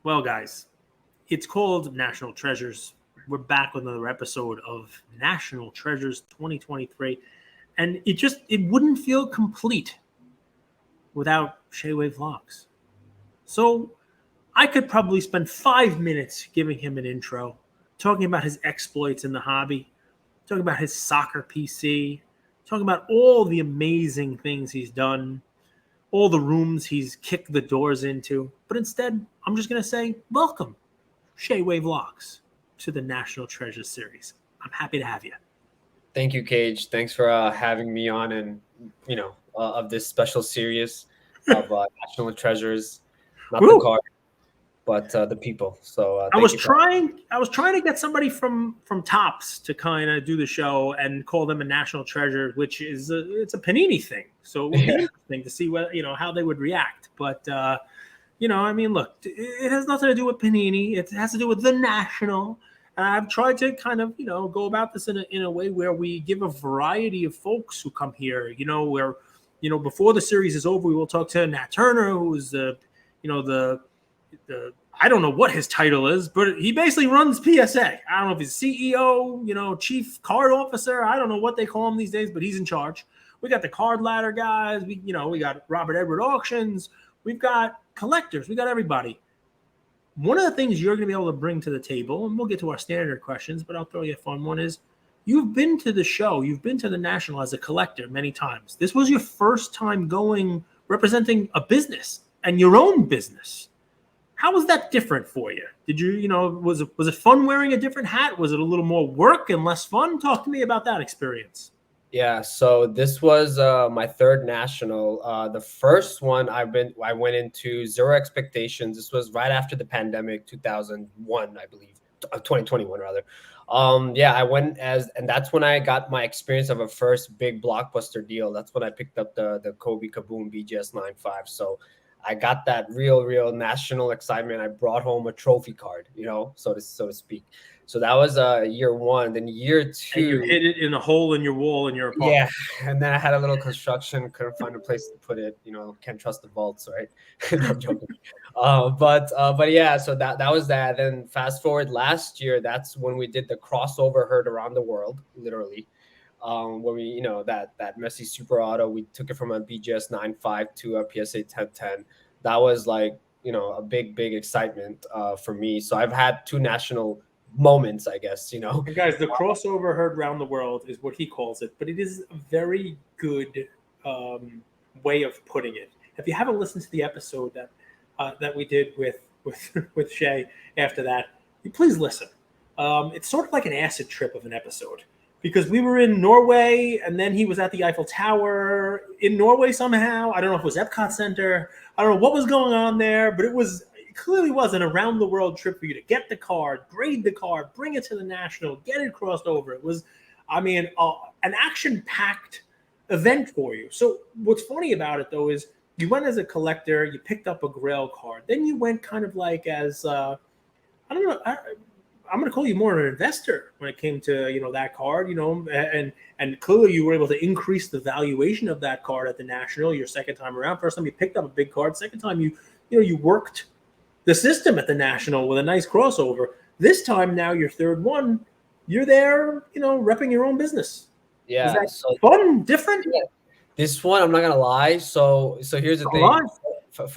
Well, guys, it's called National Treasures. We're back with another episode of National Treasures 2023. And it wouldn't feel complete without Shaiwayvlogs. So I could probably spend 5 minutes giving him an intro, talking about his exploits in the hobby, talking about his soccer PC, talking about all the amazing things he's done, all the rooms he's kicked the doors into. But instead, I'm just going to say, welcome, Shaiwayvlogs, to the National Treasure series. I'm happy to have you. Thank you, Cage. Thanks for having me on, and of this special series of National Treasures, not the Woo! card, but the people. So I thank was you trying to get somebody from Tops to kind of do the show and call them a national treasure, which is it's a Panini thing. So it would be interesting to see how they would react. But I mean, look, it has nothing to do with Panini. It has to do with the national. And I've tried to kind of go about this in a way where we give a variety of folks who come here. Where before the series is over, we will talk to Nat Turner, who's the I don't know what his title is, but he basically runs PSA. I don't know if he's CEO, chief card officer. I don't know what they call him these days, but he's in charge. We got the card ladder guys. We got Robert Edward auctions. We've got collectors. We got everybody. One of the things you're going to be able to bring to the table, and we'll get to our standard questions, but I'll throw you a fun one, is you've been to the show. You've been to the National as a collector many times. This was your first time going, representing a business and your own business. How was that different for you? Did you, was it fun wearing a different hat? Was it a little more work and less fun? Talk to me about that experience. Yeah, so this was my third national. The first one I went into zero expectations. This was right after the pandemic, 2001, I believe, 2021 rather. I went and that's when I got my experience of a first big blockbuster deal. That's when I picked up the Kobe Kaboom BGS 9.5. So I got that real national excitement. I brought home a trophy card, so to speak. So that was year one. Then year two, and you hid it in a hole in your wall in your apartment. Yeah, and then I had a little construction. Couldn't find a place to put it. Can't trust the vaults, right? No, I'm joking. But yeah. So that was that. Then fast forward last year. That's when we did the crossover herd around the world, literally. Where we, that Messi Super Auto, we took it from a BGS 9.5 to a PSA 10.10. That was like, a big excitement for me. So I've had two national moments, I guess, And guys, the crossover herd around the world is what he calls it, but it is a very good way of putting it. If you haven't listened to the episode that we did with Shay after that, please listen. It's sort of like an acid trip of an episode, because we were in Norway and then he was at the Eiffel Tower in Norway somehow. I don't know if it was Epcot Center. I don't know what was going on there, but it clearly was an around the world trip for you to get the card, grade the card, bring it to the national, get it crossed over. It was, an action-packed event for you. So what's funny about it, though, is you went as a collector, you picked up a Grail card. Then you went kind of like as, I'm going to call you more an investor when it came to, that card, and clearly you were able to increase the valuation of that card at the national your second time around. First time you picked up a big card. Second time you worked the system at the national with a nice crossover. This time now, your third one, you're there, repping your own business. Yeah. Is that fun, different? Yeah. This one, I'm not gonna lie. So here's the thing.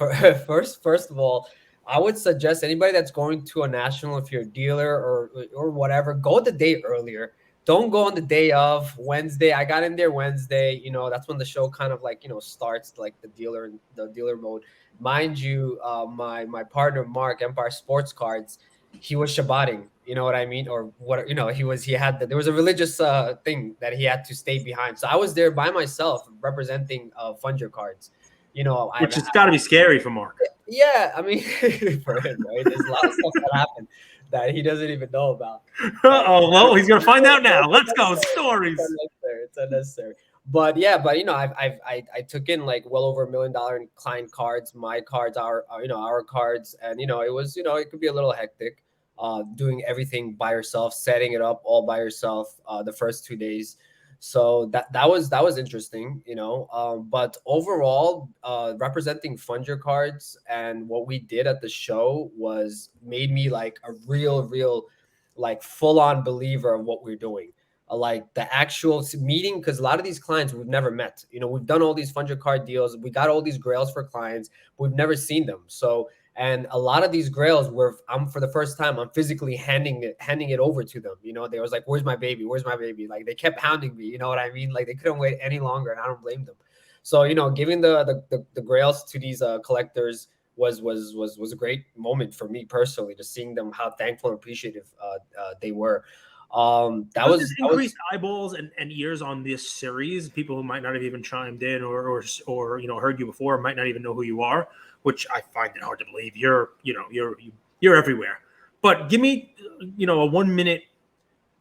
First of all, I would suggest anybody that's going to a national, if you're a dealer or whatever, go the day earlier. Don't go on the day of Wednesday. I got in there Wednesday. That's when the show kind of like starts, like the dealer mode. Mind you, my partner Mark, Empire Sports Cards, he was Shabbating. You know what I mean? Or what? There was a religious thing that he had to stay behind. So I was there by myself representing Fund Your Cards. Which has got to be scary for Mark. Yeah, I mean, for him, right? There's a lot of stuff that happened that he doesn't even know about. Well, he's gonna find out now. Let's go, stories. It's unnecessary. But I took in like well over $1 million in client cards. My cards are our cards, and it was it could be a little hectic, doing everything by yourself, setting it up all by yourself the first 2 days. So that was interesting, but overall, representing Fund Your Cards and what we did at the show was made me like a real like full on believer of what we're doing. Like the actual meeting, because a lot of these clients we've never met. We've done all these Fund Your Card deals, we got all these grails for clients, but we've never seen them. So, and a lot of these grails were, for the first time, I'm physically handing it over to them. They was like, "Where's my baby? Where's my baby?" Like they kept hounding me. You know what I mean? Like they couldn't wait any longer, and I don't blame them. So giving the grails to these collectors was a great moment for me personally, just seeing them, how thankful and appreciative they were. That Does was this increased eyeballs and ears on this series? People who might not have even chimed in or heard you before might not even know who you are, which I find it hard to believe. You're everywhere. But give me a 1 minute.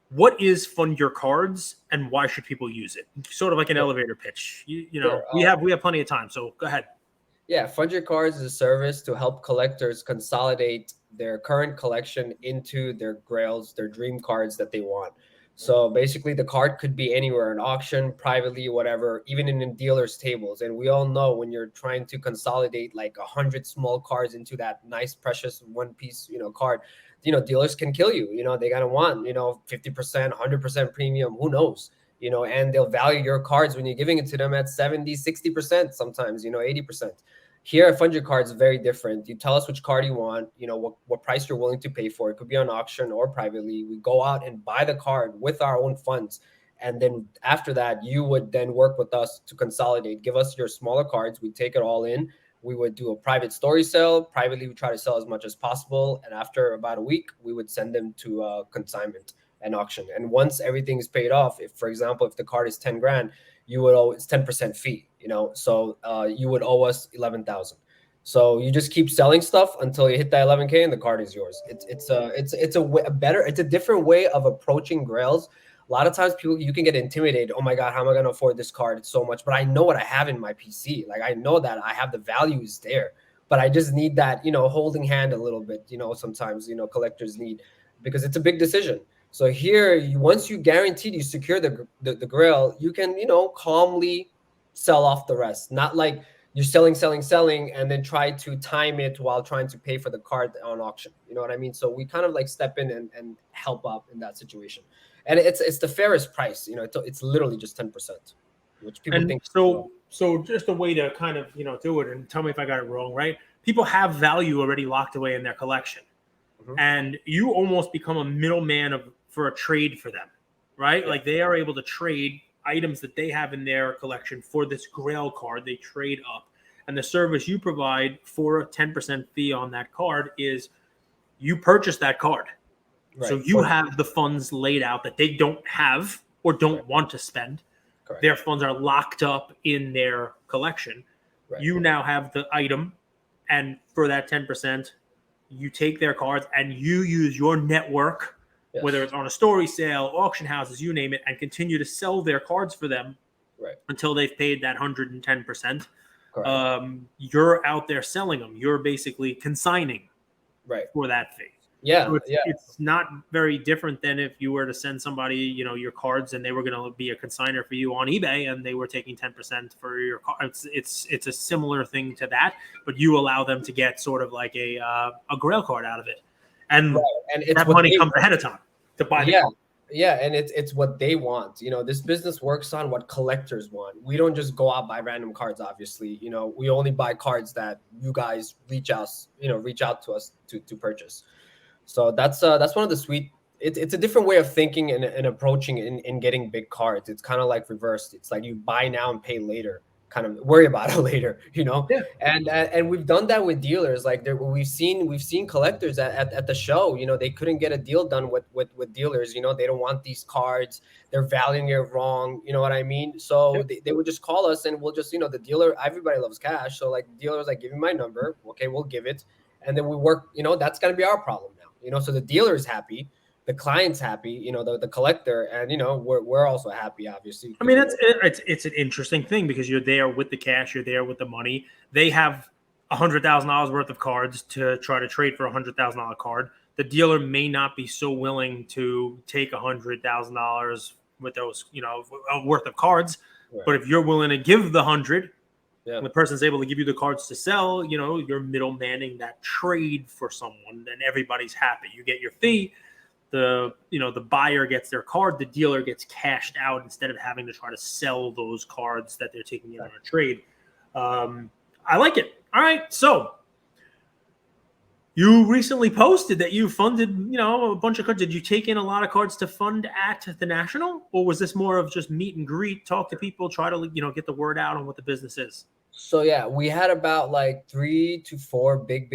What is Fund Your Cards and why should people use it? Sort of like an elevator pitch. Sure. We have plenty of time, so go ahead. Yeah, Fund Your Cards is a service to help collectors consolidate their current collection into their grails, their dream cards that they want. So basically, the card could be anywhere, an auction, privately, whatever, even in dealers' tables. And we all know when you're trying to consolidate like 100 small cards into that nice, precious one piece, card, dealers can kill you. They gotta want 50%, 100% premium. Who knows? And they'll value your cards when you're giving it to them at 70, 60%, sometimes 80%. Here at Fund Your Cards is very different. You tell us which card you want, what price you're willing to pay for. It could be on auction or privately. We go out and buy the card with our own funds. And then after that, you would then work with us to consolidate. Give us your smaller cards. We take it all in. We would do a private story sale. Privately, we try to sell as much as possible. And after about a week, we would send them to consignment and auction. And once everything is paid off, if, for example, if the card is 10 grand, you would owe, it's 10% fee, so you would owe us 11,000. So you just keep selling stuff until you hit that 11K and the card is yours. It's a different way of approaching grails. A lot of times you can get intimidated. Oh my God, how am I going to afford this card? It's so much, but I know what I have in my PC. Like I know that I have the values there, but I just need that, holding hand a little bit, sometimes, collectors need, because it's a big decision. So here, once you guaranteed you secure the grail, you can, calmly sell off the rest. Not like you're selling, and then try to time it while trying to pay for the card on auction. You know what I mean? So we kind of like step in and help out in that situation. And it's the fairest price. It's literally just 10%, which people think. So just a way to kind of, do it, and tell me if I got it wrong, right? People have value already locked away in their collection. Mm-hmm. And you almost become a middleman for a trade for them, right? Yeah. Like they are able to trade items that they have in their collection for this grail card. They trade up, and the service you provide for a 10% fee on that card is you purchase that card. Right. So you have the funds laid out that they don't have or don't want to spend. Correct. Their funds are locked up in their collection. Right. You now have the item, and for that 10%, you take their cards and you use your network, yes, whether it's on a story sale, auction houses, you name it, and continue to sell their cards for them, right, until they've paid that 110%. You're out there selling them. You're basically consigning, right, for that fee. Yeah, so it's not very different than if you were to send somebody, your cards, and they were going to be a consigner for you on eBay, and they were taking 10% for your cards. It's a similar thing to that, but you allow them to get sort of like a grail card out of it, and it's that money comes ahead of time to buy the card. Yeah, and it's what they want. This business works on what collectors want. We don't just go out buy random cards. Obviously, we only buy cards that you guys reach out to us to purchase. So that's one of the sweet. It's a different way of thinking and approaching in getting big cards. It's kind of like reversed. It's like you buy now and pay later. Kind of worry about it later, Yeah. And we've done that with dealers. Like we've seen collectors at the show. They couldn't get a deal done with dealers. They don't want these cards. They're valuing it wrong. You know what I mean? So they would just call us, and we'll just the dealer. Everybody loves cash, so like the dealer was like, give me my number. Okay, we'll give it, and then we work. That's gonna be our problem now. So the dealer is happy, the client's happy, the collector, and we're also happy, obviously. I mean, it's an interesting thing because you're there with the cash, you're there with the money. They have $100,000 worth of cards to try to trade for $100,000 card. The dealer may not be so willing to take $100,000 with those, you know, worth of cards. Right. But if you're willing to give the 100, Yeah. and the person's able to give you the cards to sell, you know, you're middlemaning that trade for someone, then everybody's happy. You get your fee. The buyer gets their card, the dealer gets cashed out instead of having to try to sell those cards that they're taking in on a trade. I like it. All right, so you recently posted that you funded, you know, a bunch of cards. Did you take in a lot of cards to fund at the National, or was this more of just meet and greet, talk to people, try to, you know, get the word out on what the business is? So yeah, we had about like 3 to 4 big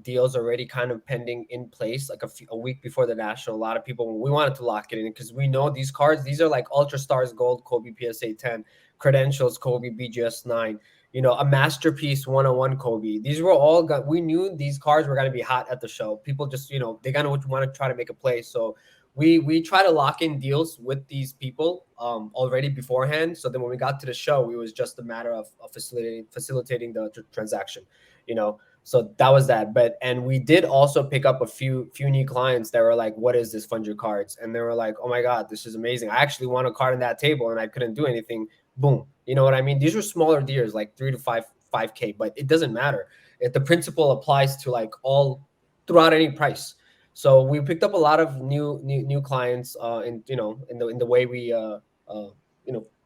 deals already kind of pending in place, like a week before the National. A lot of people, we wanted to lock it in because we know these cards, these are like Ultra Stars Gold Kobe PSA 10, Credentials Kobe BGS 9, you know, a Masterpiece 101 Kobe. These were all we knew these cards were going to be hot at the show. People just, you know, they kind of want to try to make a play. So we try to lock in deals with these people already beforehand. So then when we got to the show, it was just a matter of facilitating the transaction, you know. So that was that. And we did also pick up a few new clients that were like, "What is this? Fund your cards?" And they were like, "Oh my God, this is amazing! I actually want a card on that table, and I couldn't do anything." Boom, you know what I mean? These were smaller deals, like 3 to 5K, but it doesn't matter. If the principle applies to like all throughout any price. So we picked up a lot of new clients, in the way we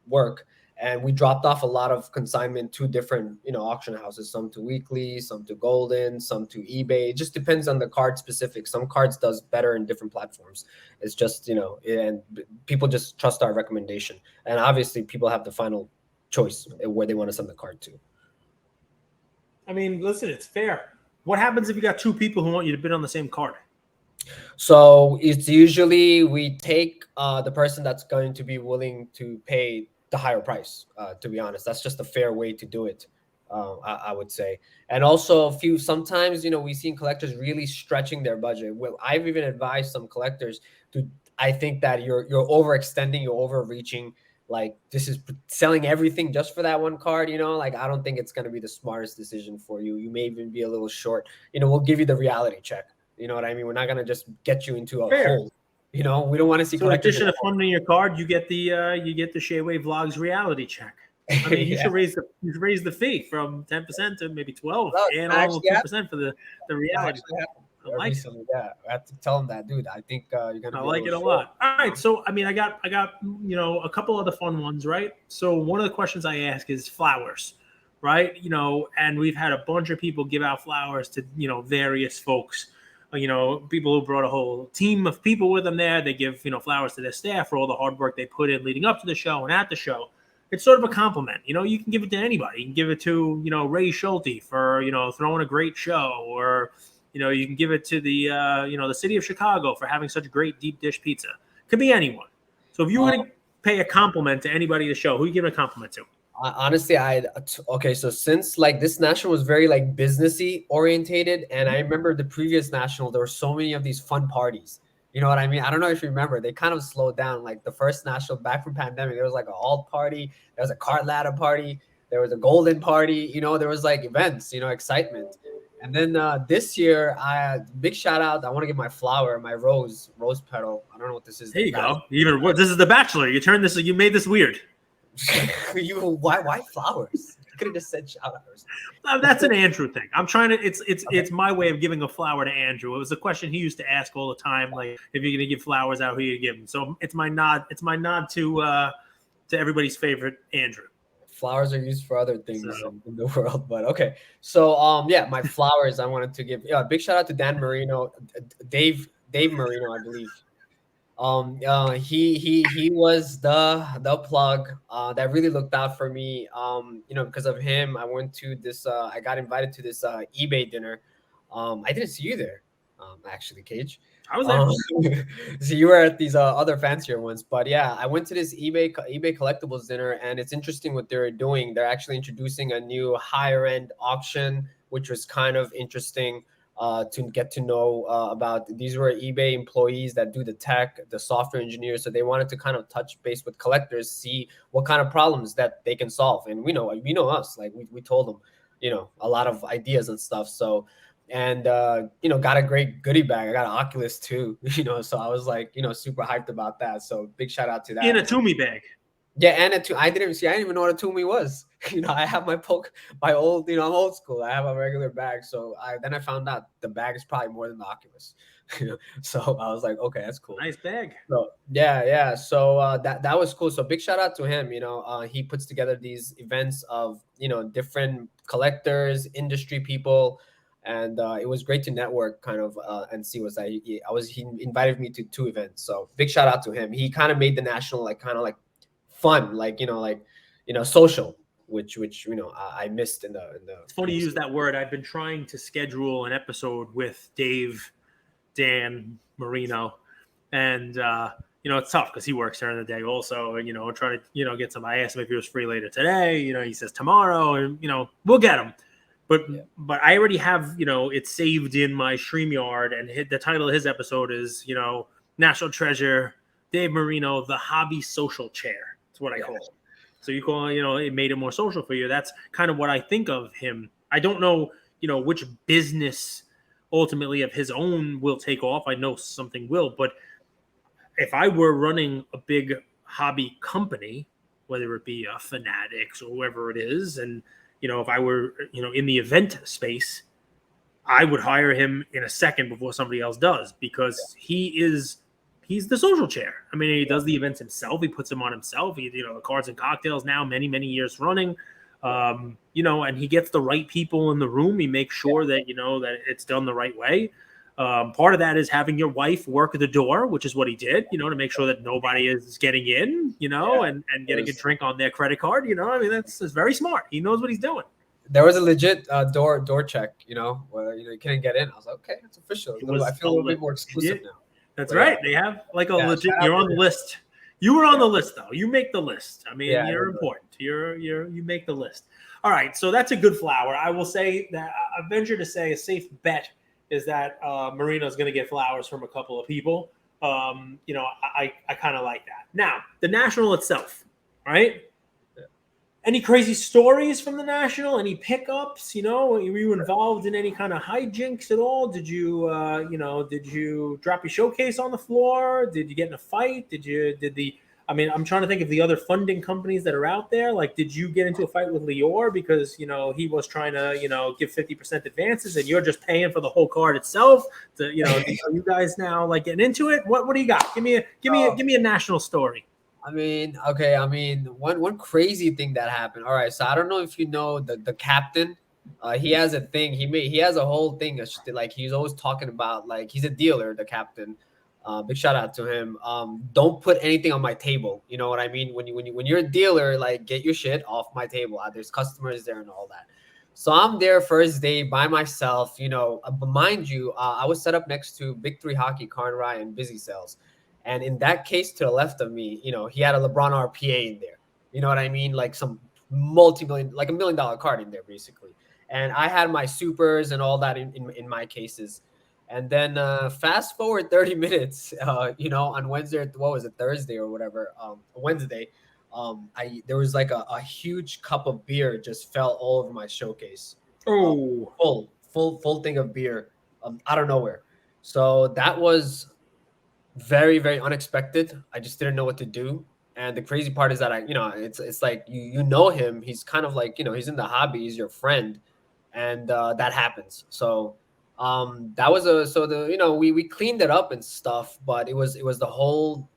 work, and we dropped off a lot of consignment to different auction houses, some to Weekly, some to Golden, some to eBay. It just depends on the card specific. Some cards does better in different platforms. It's just and people just trust our recommendation, and obviously people have the final choice where they want to send the card to. I mean, listen, it's fair. What happens if you got two people who want you to bid on the same card? So it's usually we take the person that's going to be willing to pay the higher price. To be honest, that's just a fair way to do it. I would say, and also sometimes we've seen collectors really stretching their budget. Well, I've even advised some collectors to. I think that you're overextending, you're overreaching. Like, this is selling everything just for that one card. Like, I don't think it's going to be the smartest decision for you. You may even be a little short. We'll give you the reality check. You know what I mean? We're not gonna just get you into a hole. We don't want to see. So in addition to funding your card, you get the Shaiwayvlogs reality check. I mean, you should raise the fee from 10% to maybe 12%, and almost 2% for the reality. I like it. Yeah, I have to tell them that, dude. I think you're gonna. I like it a lot. All right, so I mean, I got a couple other fun ones, right? So one of the questions I ask is flowers, right? And we've had a bunch of people give out flowers to various folks. People who brought a whole team of people with them there. They give, flowers to their staff for all the hard work they put in leading up to the show and at the show. It's sort of a compliment. You can give it to anybody. You can give it to, Ray Schulte for, throwing a great show, or, you can give it to the, the city of Chicago for having such great deep dish pizza. Could be anyone. So if you were to pay a compliment to anybody at the show, who you give a compliment to? Honestly, so since like this national was very like businessy orientated, and I remember the previous national, there were so many of these fun parties. You know what I mean? I don't know if you remember, they kind of slowed down. Like the first national back from pandemic, there was like an alt party, there was a card ladder party, there was a golden party, there was like events, excitement. And then this year, big shout out. I want to give my flower, my rose petal. I don't know what this is. There you go. This is The Bachelor. You made this weird. Why flowers? You could have just said shout outs. That's an Andrew thing. I'm trying to. It's my way of giving a flower to Andrew. It was a question he used to ask all the time. Like, if you're gonna give flowers out, who you give them? So it's my nod. It's my nod to everybody's favorite Andrew. Flowers are used for other things in the world, but okay. So my flowers. I wanted to give a big shout out to Dan Marino, Dave Marino, I believe. He was the plug that really looked out for me. Because of him, I went to this. I got invited to this eBay dinner. I didn't see you there, actually, Cage. I was there. So you were at these other fancier ones, but yeah, I went to this eBay collectibles dinner, and it's interesting what they're doing. They're actually introducing a new higher end auction, which was kind of interesting. To get to know about. These were eBay employees that do the tech, the software engineers. So they wanted to kind of touch base with collectors, see what kind of problems that they can solve. And we know us, like we told them, a lot of ideas and stuff. So and got a great goodie bag. I got an Oculus too, so I was like, super hyped about that. So big shout out to that. In a Toomey bag. Yeah, and I didn't even know what a Toomey was. I have my old, I'm old school. I have a regular bag. So I found out the bag is probably more than the Oculus. So I was like, okay, that's cool. Nice bag. So yeah. So that was cool. So big shout out to him. He puts together these events of different collectors, industry people, and it was great to network kind of and see what's that. He invited me to 2 events. So big shout out to him. He kind of made the national kind of fun, social, which I missed in the. It's funny you use that word. I've been trying to schedule an episode with Dave, Dan, Marino, and it's tough because he works during the day also, and try to get some. I asked him if he was free later today. He says tomorrow, and we'll get him. But I already have it saved in my StreamYard, and the title of his episode is National Treasure Dave Marino, the hobby social chair. That's what I call it. So you call it made it more social for you. That's kind of what I think of him. I don't know which business ultimately of his own will take off. I know something will, but if I were running a big hobby company, whether it be a Fanatics or whoever it is, and if I were in the event space, I would hire him in a second before somebody else does, because he's the social chair. I mean, he does the events himself. He puts them on himself. He, the cards and cocktails now, many, many years running. And he gets the right people in the room. He makes sure that, that it's done the right way. Part of that is having your wife work the door, which is what he did, to make sure that nobody is getting in, and getting a drink on their credit card. I mean, that's very smart. He knows what he's doing. There was a legit door check, where you couldn't get in. I was like, okay, it's official. I feel a little bit more exclusive now. That's right. They have a legit. You're on the list. You were on the list though. You make the list. I mean, you're important. You make the list. All right. So that's a good flower. I will say that I venture to say a safe bet is that Marino's going to get flowers from a couple of people. I kind of like that. Now, the National itself, right? Any crazy stories from the National? Any pickups? Were you involved in any kind of hijinks at all? Did you, did you drop your showcase on the floor? Did you get in a fight? I'm trying to think of the other funding companies that are out there. Like, did you get into a fight with Lior because, he was trying to, give 50% advances and you're just paying for the whole card itself? Are you guys now getting into it? What do you got? Give me a National story. One crazy thing that happened. All right, so I don't know if you know the captain. He has a thing. He has a whole thing. He's always talking about he's a dealer. The captain. Big shout out to him. Don't put anything on my table. You know what I mean? When you're a dealer, get your shit off my table. There's customers there and all that. So I'm there first day by myself. But mind you, I was set up next to Big 3 Hockey, Karn Ryan, Busy Sales. And in that case, to the left of me, he had a LeBron RPA in there. You know what I mean? Some multi-million, $1 million card in there, basically. And I had my supers and all that in my cases. And then fast forward 30 minutes, on Wednesday, what was it, Thursday or whatever, Wednesday, there was a huge cup of beer just fell all over my showcase. Oh, full thing of beer out of nowhere. So that was very, very unexpected. I just didn't know what to do. And the crazy part is that it's like you know him. He's kind of he's in the hobby. He's your friend, and that happens. So that was we cleaned it up and stuff, but it was the whole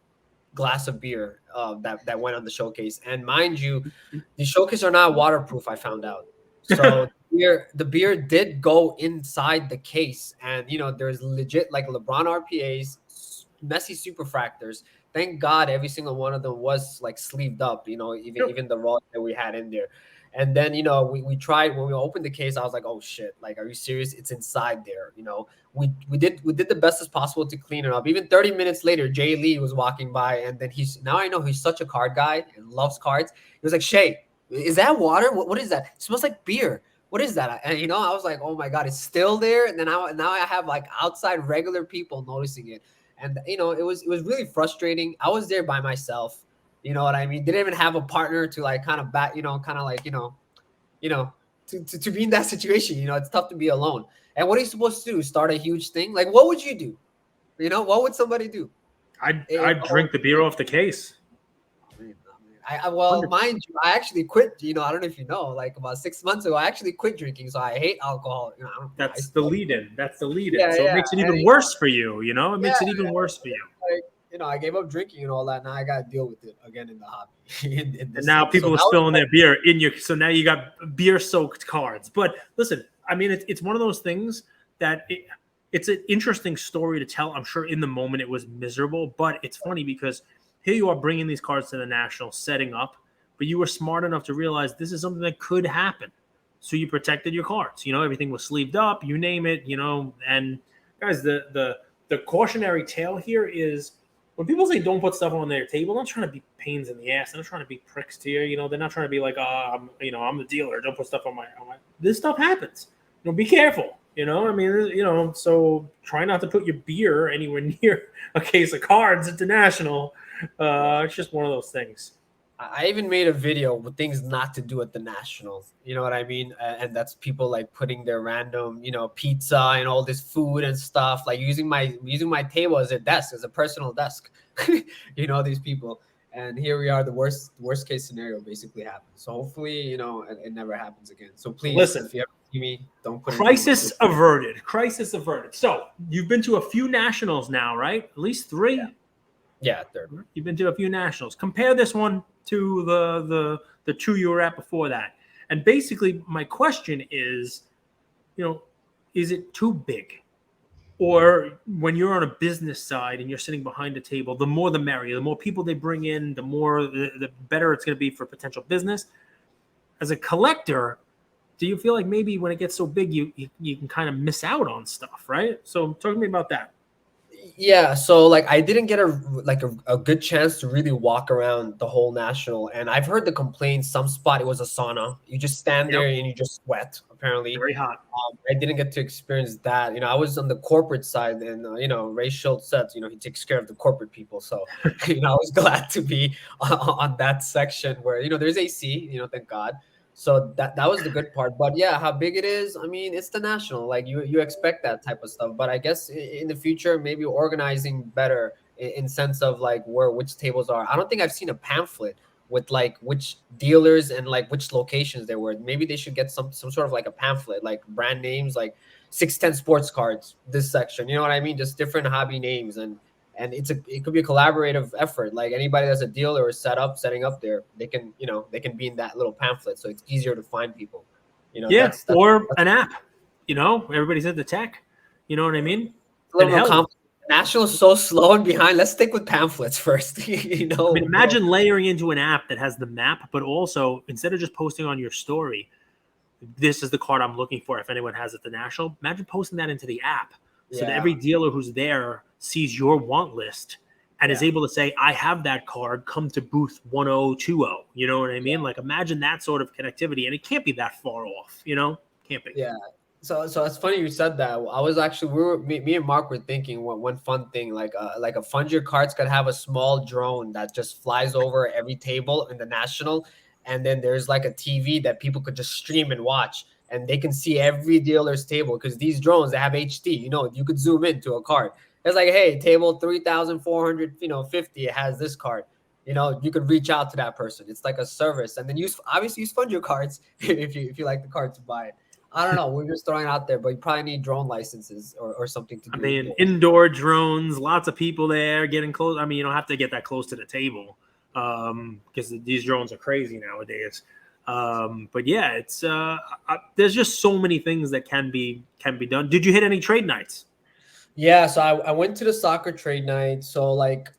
glass of beer that went on the showcase. And mind you, the showcase are not waterproof. I found out. So the beer did go inside the case, and there's legit LeBron RPAs. Messy superfractors. Thank God every single one of them was sleeved up, even the raw that we had in there. And then, we tried when we opened the case, I was like, oh shit, are you serious? It's inside there. We did the best as possible to clean it up. Even 30 minutes later, Jay Lee was walking by, and then now I know he's such a card guy and loves cards. He was like, Shay, is that water? What is that? It smells like beer. What is that? And I was like, oh my God, it's still there. And then now I have outside regular people noticing it. And it was really frustrating. I was there by myself. You know what I mean? Didn't even have a partner to kind of bat, to to be in that situation. You know, it's tough to be alone. And what are you supposed to do? Start a huge thing? Like, what would you do? You know, what would somebody do? I'd drink the beer off the case. Well, mind you, I actually quit. You know, I don't know if you know, like about 6 months ago, I actually quit drinking. So I hate alcohol. You know, That's the lead-in. That's the lead-in. Yeah, so yeah. it makes it even worse for you. You know, it makes it even worse for you. Like, you know, I gave up drinking and all that. Now I got to deal with it again in the hobby. And now people are spilling their beer in your. So now you got beer-soaked cards. But listen, I mean, it's one of those things that it's an interesting story to tell. I'm sure in the moment it was miserable, but it's funny because here you are bringing these cards to the National, setting up, but you were smart enough to realize this is something that could happen. So you protected your cards. You know, everything was sleeved up, you name it, you know. And guys, the cautionary tale here is when people say don't put stuff on their table, they're not trying to be pains in the ass. They're not trying to be pricks to you. You know, they're not trying to be like, I'm the dealer. Don't put stuff on my. This stuff happens. You know, be careful. You know, I mean, you know, so try not to put your beer anywhere near a case of cards at the National. It's just one of those things. I even made a video with things not to do at the National. You know what I mean? And that's people like putting their random, you know, pizza and all this food and stuff, like using my table as a desk, as a personal desk. You know, these people. And here we are. The worst case scenario basically happened. So hopefully, you know, it never happens again. So please, listen, if you ever see me, don't put crisis averted. Crisis averted. So you've been to a few Nationals now, right? At least 3. Yeah, third. You've been to a few Nationals. Compare this one to the 2 you were at before that. And basically, my question is, you know, is it too big? Or when you're on a business side and you're sitting behind a table, the more the merrier. The more people they bring in, the better it's going to be for potential business. As a collector, do you feel like maybe when it gets so big, you can kind of miss out on stuff, right? So talk to me about that. Yeah, so like I didn't get a good chance to really walk around the whole National, and I've heard the complaints. Some spot it was a sauna. You just stand there and you just sweat. Apparently, very hot. I didn't get to experience that. You know, I was on the corporate side, and you know, Ray Schultz said, you know, he takes care of the corporate people. So, you know, I was glad to be on that section where, you know, there's AC. You know, thank God. So that was the good part. But yeah, how big it is, I mean, it's the National. Like you expect that type of stuff. But I guess in the future, maybe organizing better in sense of like which tables are. I don't think I've seen a pamphlet with like which dealers and like which locations there were. Maybe they should get some sort of like a pamphlet, like brand names, like 610 sports cards, this section. You know what I mean? Just different hobby names, and it could be a collaborative effort. Like anybody that's a dealer or setting up there, they can be in that little pamphlet, so it's easier to find people. You know, yeah, that's an app. You know, everybody's into tech. You know what I mean? A little more complicated. National is so slow and behind. Let's stick with pamphlets first. You know, I mean, imagine layering into an app that has the map, but also instead of just posting on your story, this is the card I'm looking for. If anyone has it, the National, imagine posting that into the app. So that every dealer who's there sees your want list and is able to say, I have that card, come to booth 1020. You know what I mean? Like imagine that sort of connectivity, and it can't be that far off, you know? Can't be. Yeah. So it's funny you said that. I was actually me and Mark were thinking one fun thing, like a Fund Your Cards could have a small drone that just flies over every table in the National, and then there's like a TV that people could just stream and watch. And they can see every dealer's table because these drones, they have HD. You know, you could zoom into a card. It's like, hey, table 3,450, it has this card. You know, you could reach out to that person. It's like a service, and then obviously use Fund Your Cards if you like the card to buy it. I don't know. We're just throwing it out there, but you probably need drone licenses or something to do. I mean, indoor drones, lots of people there getting close. I mean, you don't have to get that close to the table because these drones are crazy nowadays. But yeah, it's there's just so many things that can be done. Did you hit any trade nights? Yeah, so I went to the soccer trade night. So like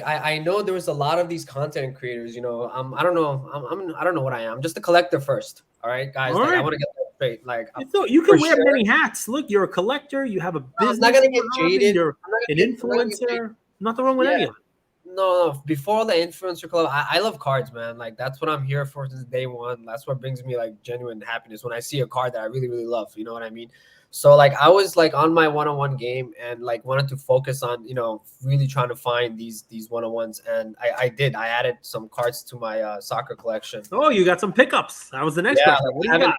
I know there was a lot of these content creators. You know, I don't know. I don't know what I am. I'm just a collector first. All right, guys. All right. I want to get that straight. Like you can wear many hats. Look, you're a collector. You have a business. I'm not gonna get jaded. You're an influencer. Nothing wrong with any of it. No. Before the influencer club, I love cards, man. Like that's what I'm here for since day one. That's what brings me like genuine happiness when I see a card that I really, really love. You know what I mean? So like I was like on my one-on-one game and like wanted to focus on, you know, really trying to find these one-on-ones, and I did. I added some cards to my soccer collection. Oh, you got some pickups. That was the next question. What do you got?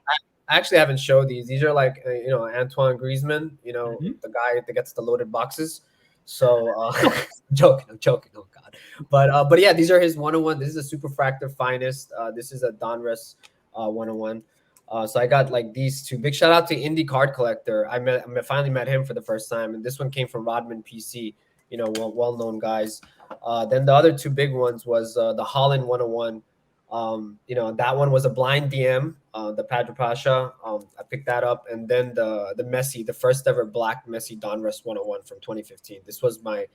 I actually haven't showed these. These are like Antoine Griezmann, Mm-hmm. the guy that gets the loaded boxes. So I'm joking. Oh God, but yeah, these are his 101. This is a Superfractor Finest. This is a Donruss 101. So I got like these two. Big shout out to Indie Card Collector. I finally met him for the first time, and this one came from Rodman PC. Well-known guys. Then the other two big ones was the Holland 101. That one was a blind DM, the Padre Pasha. I picked that up, and then the Messi, the first ever black Messi Donruss 101 from 2015. This was my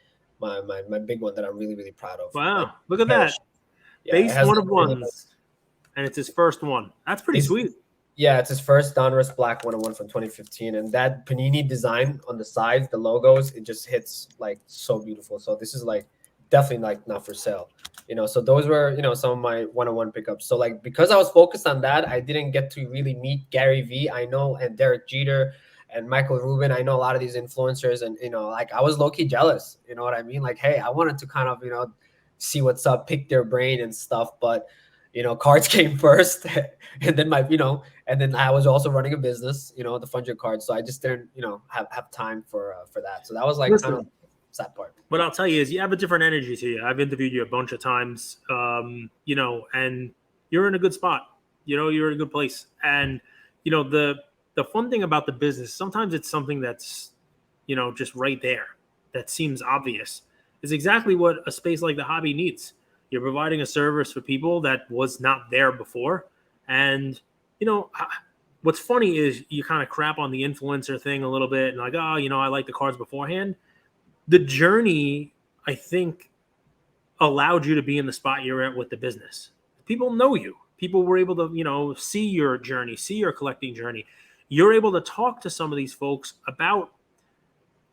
big one that I'm really, really proud of. Wow, like, look at that. Yeah, Base one of really ones, and it's his first one. That's pretty sweet. Yeah, it's his first Donruss Black 101 from 2015, and that Panini design on the sides, the logos, it just hits like so beautiful. So this is like definitely like not for sale. So those were some of my 101 pickups. So like because I was focused on that, I didn't get to really meet Gary V. I know, and Derek Jeter and Michael Rubin. I know a lot of these influencers, and like I was low-key jealous. You know what I mean? Like, hey, I wanted to kind of see what's up, pick their brain and stuff, but cards came first, and then and then I was also running a business, the Fund Your Cards. So I just didn't, have time for that. So that was like kind of sad part. What I'll tell you is you have a different energy to you. I've interviewed you a bunch of times, and you're in a good spot. You're in a good place. And, the fun thing about the business, sometimes it's something that's, just right there that seems obvious. Is exactly what a space like the hobby needs. You're providing a service for people that was not there before. And, what's funny is you kind of crap on the influencer thing a little bit and like, oh, I like the cards beforehand. The journey, I think, allowed you to be in the spot you're at with the business. People know you. People were able to, see your journey, see your collecting journey. You're able to talk to some of these folks about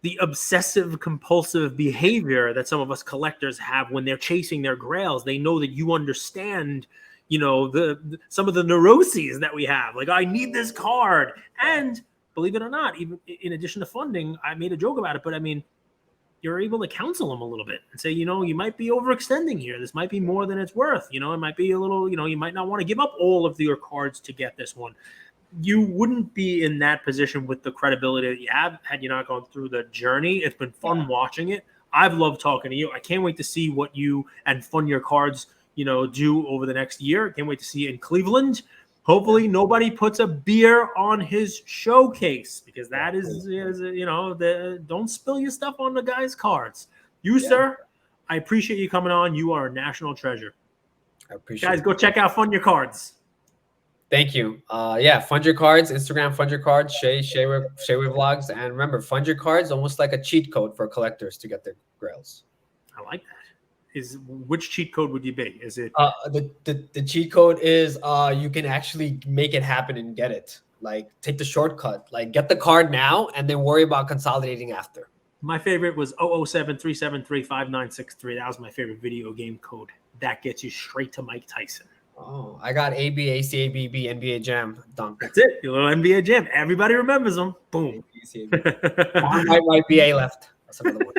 the obsessive compulsive behavior that some of us collectors have when they're chasing their grails. They know that you understand, some of the neuroses that we have. Like, I need this card. And believe it or not, even in addition to funding, I made a joke about it, but I mean, you're able to counsel them a little bit and say, you might be overextending here. This might be more than it's worth. It might be a little, you might not want to give up all of your cards to get this one. You wouldn't be in that position with the credibility that you have had you not gone through the journey. It's been fun watching it. I've loved talking to you. I can't wait to see what you and Fund Your Cards, do over the next year. Can't wait to see you in Cleveland. Hopefully nobody puts a beer on his showcase, because that is don't spill your stuff on the guy's cards. Sir, I appreciate you coming on. You are a national treasure. I appreciate Guys, go check out Fund Your Cards. Thank you. Fund Your Cards, Instagram, Fund Your Cards, Shaiwayvlogs. And remember, Fund Your Cards, almost like a cheat code for collectors to get their grails. I like that. Which cheat code would you be? Is it the cheat code is you can actually make it happen and get it. Like, take the shortcut. Like, get the card now and then worry about consolidating after. My favorite was 007-373-5963. That was my favorite video game code. That gets you straight to Mike Tyson. Oh, I got AB, AC, ABB, NBA Jam, dunk. That's it. Your little NBA Jam. Everybody remembers them. Boom. Right, BA left. That's another one.